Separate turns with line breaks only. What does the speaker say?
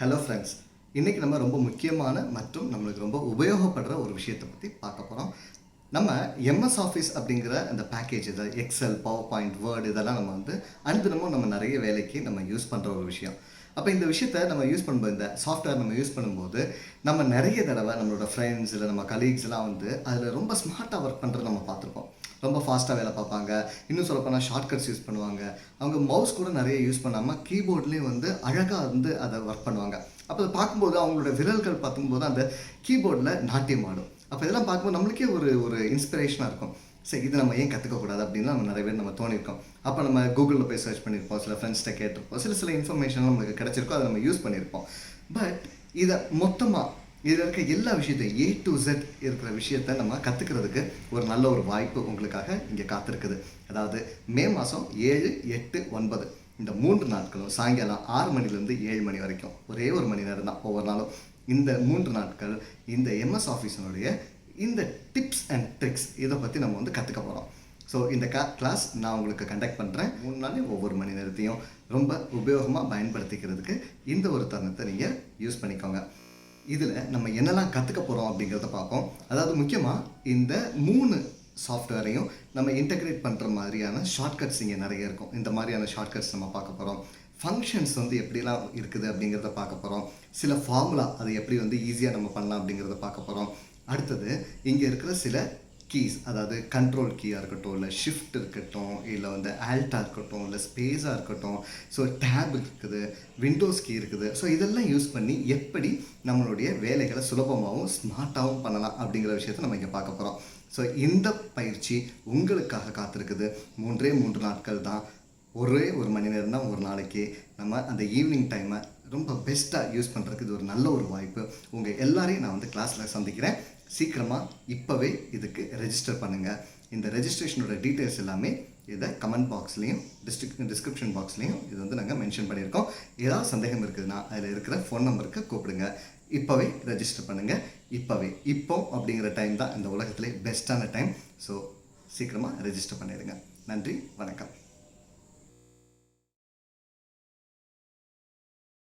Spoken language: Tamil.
ஹலோ ஃப்ரெண்ட்ஸ், இன்றைக்கி நம்ம ரொம்ப முக்கியமான மற்றும் நம்மளுக்கு ரொம்ப உபயோகப்படுற ஒரு விஷயத்தை பற்றி பார்க்க போகிறோம். நம்ம எம்எஸ் ஆஃபீஸ் அப்படிங்கிற அந்த பேக்கேஜ், இதை எக்ஸல், பவர் பாயிண்ட், வேர்டு இதெல்லாம் நம்ம அனுதினமும் நம்ம நிறைய வேலைக்கு நம்ம யூஸ் பண்ணுற ஒரு விஷயம். அப்போ இந்த விஷயத்தை நம்ம யூஸ் பண்ணும்போது, இந்த சாஃப்ட்வேர் நம்ம யூஸ் பண்ணும்போது நம்ம நிறைய தடவை நம்மளோட ஃப்ரெண்ட்ஸ் இல்லை நம்ம கலீக்ஸ் எல்லாம் அதில் ரொம்ப ஸ்மார்ட்டாக ஒர்க் பண்ணுறத நம்ம பார்த்துருப்போம். ரொம்ப ஃபாஸ்ட்டாக வேலை பார்ப்பாங்க. இன்னும் சொல்லப்போனால் ஷார்ட்கட்ஸ் யூஸ் பண்ணுவாங்க. அவங்க மவுஸ் கூட நிறைய யூஸ் பண்ணாமல் கீபோர்ட்லேயும் அழகாக அதை ஒர்க் பண்ணுவாங்க. அப்போ அதை பார்க்கும்போது அவங்களோட விரல்கள் பார்க்கும்போது அந்த கீபோர்டில் நாட்டியம் ஆடும். அப்போ இதெல்லாம் பார்க்கும்போது நம்மளுக்கே ஒரு ஒரு இன்ஸ்பிரேஷனாக இருக்கும். சரி, இது நம்ம ஏன் கற்றுக்கக்கூடாது அப்படின்னு நம்ம நிறைய பேர் தோணியிருக்கோம். அப்போ நம்ம கூகுளில் போய் சர்ச் பண்ணியிருப்போம், சில ஃப்ரெண்ட்ஸ்கிட்ட கேட்டிருப்போம், சில இன்ஃபர்மேஷன் நம்மளுக்கு கிடச்சிருக்கோம், அதை நம்ம யூஸ் பண்ணியிருப்போம். பட் இதை மொத்தமாக இதில் இருக்க எல்லா விஷயத்தையும் A to Z இருக்கிற விஷயத்தை நம்ம கற்றுக்கிறதுக்கு ஒரு நல்ல ஒரு வாய்ப்பு உங்களுக்காக இங்கே காத்திருக்குது. அதாவது மே மாதம் 7, 8, 9 இந்த 3 நாட்களும் சாயங்காலம் 6 மணிலேருந்து 7 மணி வரைக்கும் ஒரே ஒரு மணி நேரம் தான் ஒவ்வொரு நாளும். இந்த 3 நாட்கள் இந்த எம்எஸ் ஆஃபீஸினுடைய இந்த டிப்ஸ் அண்ட் ட்ரிக்ஸ் இதை பற்றி நம்ம கற்றுக்க போகிறோம். ஸோ இந்த கிளாஸ் நான் உங்களுக்கு கண்டக்ட் பண்ணுறேன். 3 நாளையும் ஒவ்வொரு மணி நேரத்தையும் ரொம்ப உபயோகமாக பயன்படுத்திக்கிறதுக்கு இந்த ஒரு தருணத்தை நீங்கள் யூஸ் பண்ணிக்கோங்க. இதில் நம்ம என்னெல்லாம் கற்றுக்க போகிறோம் அப்படிங்கிறத பார்ப்போம். அதாவது முக்கியமாக இந்த 3 சாஃப்ட்வேரையும் நம்ம இன்டெகிரேட் பண்ணுற மாதிரியான ஷார்ட்கட்ஸ் இங்கே நிறைய இருக்கும். இந்த மாதிரியான ஷார்ட்கட்ஸ் நம்ம பார்க்க போகிறோம். ஃபங்க்ஷன்ஸ் எப்படிலாம் இருக்குது அப்படிங்கிறத பார்க்க போகிறோம். சில ஃபார்முலா அது எப்படி ஈஸியாக நம்ம பண்ணலாம் அப்படிங்கிறத பார்க்க போகிறோம். அடுத்தது இங்கே இருக்கிற சில கீஸ், அதாவது கண்ட்ரோல் கீயாக இருக்கட்டும், இல்லை ஷிஃப்ட் இருக்கட்டும், இல்லை ஆல்ட்டாக இருக்கட்டும், இல்லை ஸ்பேஸாக இருக்கட்டும், ஸோ டேப் இருக்குது, விண்டோஸ் கீ இருக்குது. ஸோ இதெல்லாம் யூஸ் பண்ணி எப்படி நம்மளுடைய வேலைகளை சுலபமாகவும் ஸ்மார்ட்டாகவும் பண்ணலாம் அப்படிங்கிற விஷயத்தை நம்ம இங்கே பார்க்க போகிறோம். ஸோ இந்த பயிற்சி உங்களுக்காக காத்திருக்குது. 3 நாட்கள் தான். ஒரே ஒரு மணி நேரம் தான் ஒரு நாளைக்கு. நம்ம அந்த ஈவினிங் டைமை ரொம்ப பெஸ்ட்டாக யூஸ் பண்ணுறதுக்கு இது ஒரு நல்ல ஒரு வாய்ப்பு. உங்கள் எல்லாரையும் நான் கிளாஸில் சந்திக்கிறேன். சீக்கிரமாக இப்போவே இதுக்கு ரெஜிஸ்டர் பண்ணுங்கள். இந்த ரெஜிஸ்ட்ரேஷனோட டீட்டெயில்ஸ் எல்லாமே இதை கமெண்ட் பாக்ஸ்லேயும் டிஸ்கிரிப்ஷன் பாக்ஸ்லேயும் இது நாங்கள் மென்ஷன் பண்ணியிருக்கோம். ஏதாவது சந்தேகம் இருக்குதுன்னா அதில் இருக்கிற ஃபோன் நம்பருக்கு கூப்பிடுங்க. இப்போவே ரெஜிஸ்டர் பண்ணுங்கள். இப்போ அப்படிங்கிற டைம் தான் இந்த உலகத்திலே பெஸ்ட்டான டைம். ஸோ சீக்கிரமாக ரெஜிஸ்டர் பண்ணிடுங்க. நன்றி, வணக்கம்.